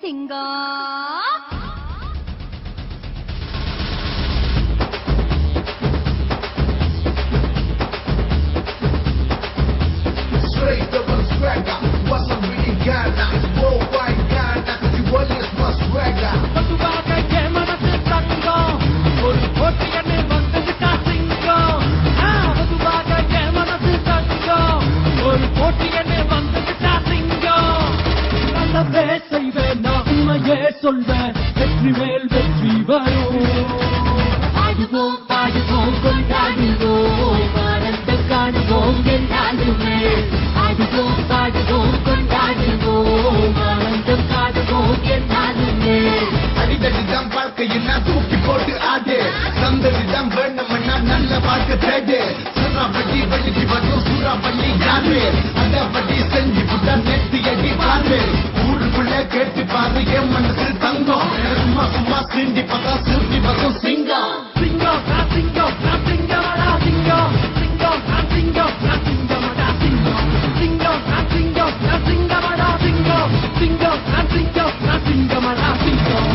சிங்கம் Straight up on swagger, what's up with the Ghana? Worldwide Ghana, you always must swagger. பதுவாக ஏமனது தங்கம் ஒரு போட்டியன்னு வந்துட்டா சிங்கம் பதுவாக ஏமனது தங்கம் ஒரு போட்டியன்னு வந்துட்டா சிங்கம் நல்லவே செய்வேன் நான் உண்மையே சொல்வேன் வெற்றி மேல் வெற்றி வரும் ஆடுவோம் பாடுவோம் கொண்டாடுவோம் ஆனந்த காணுவோம் என்றாலுமே ஆடுவோம் பாடுவோம் கொண்டாடுவோம் ஆனந்தம் காணுவோம் என்றாலுமே அடிதடிதான் வாழ்க்கையில் நான் தூக்கி போட்டு ஆடு சந்தடிதான் வேணும்னா நல்ல வாழ்க்கை தேடு சூறாவளி வள்ளிக்கு வரும் சூறாவளி யாரு அத படி செஞ்சு புட்டா நெத்தி அடி பாரு ஊருக்குள்ள கேட்டு பாரு என் மனசு தங்கம் சும்மா சும்மா சிண்டி பார்த்தா சிறுத்தி வரும் சிங்கம் சிங்கம் சிங்கம் சிங்கமடா சிங்கம் சிங்கம் சிங்கம் சிங்கமடா சிங்கம் சிங்கம் சிங்கம் சிங்கமடா சிங்கம் சிங்கம் சிங்கம் சிங்கமடா சிங்கம்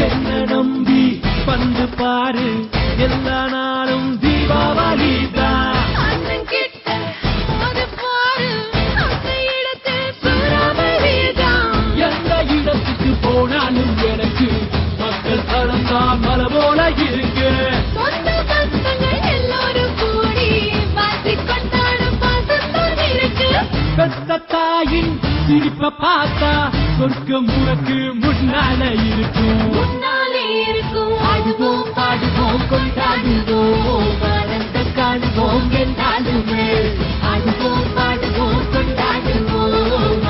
என்ன நம்பி வந்து பாரு எல்லா நாளும் தீபாவளி தான் எந்த இடத்துக்கு போனாலும் எனக்கு மக்கள் தளம்தான் மலை போல இருக்கு பெத்த தாயின் சிரிப்ப பார்த்தா சொர்க்கம் உனக்கு முன்னால இருக்கும் ஆடுவோம் பாடுவோம் கொண்டாடுவோம் ஆனந்த காணுவோம் என்றாலுமே ஆடுவோம் பாடுவோம் கொண்டாடுவோம்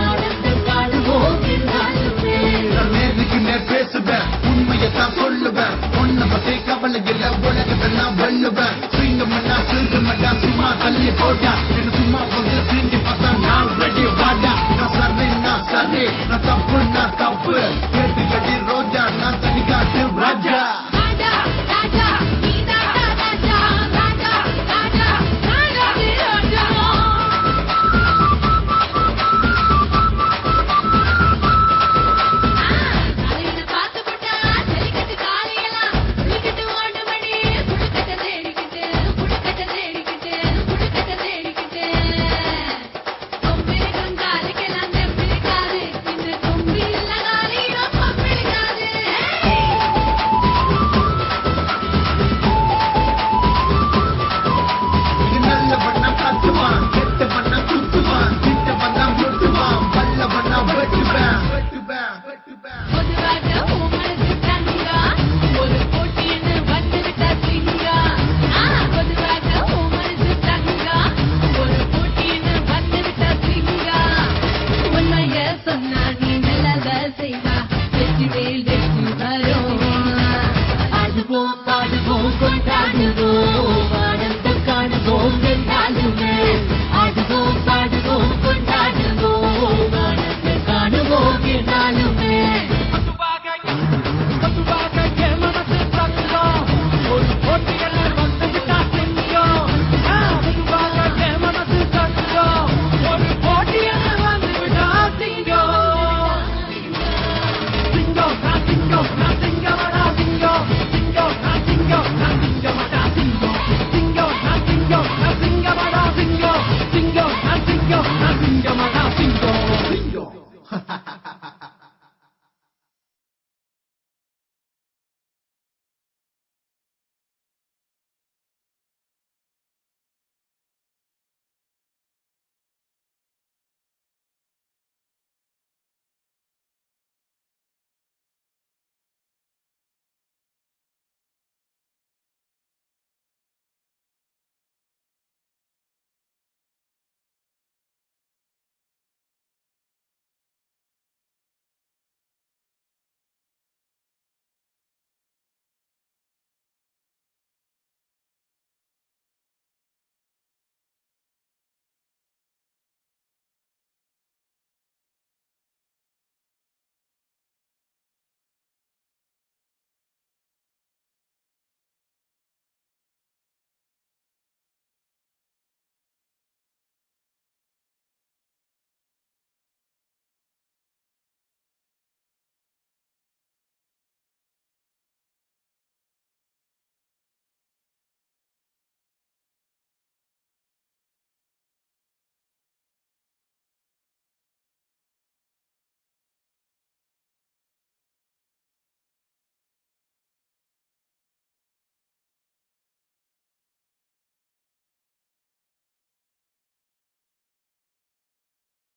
ஆனந்த காணுவோம் என்றாலுமே நான் நேருக்கு நேர் பேசுவேன் உண்மையத்தான் சொல்லுவேன் ஒன்ன பத்தி கவலை இல்ல உலகத்தை நான் வெல்லுவேன் சிங்கமண்ணா சிறுமண்ணா சும்மா தள்ளி போட்டா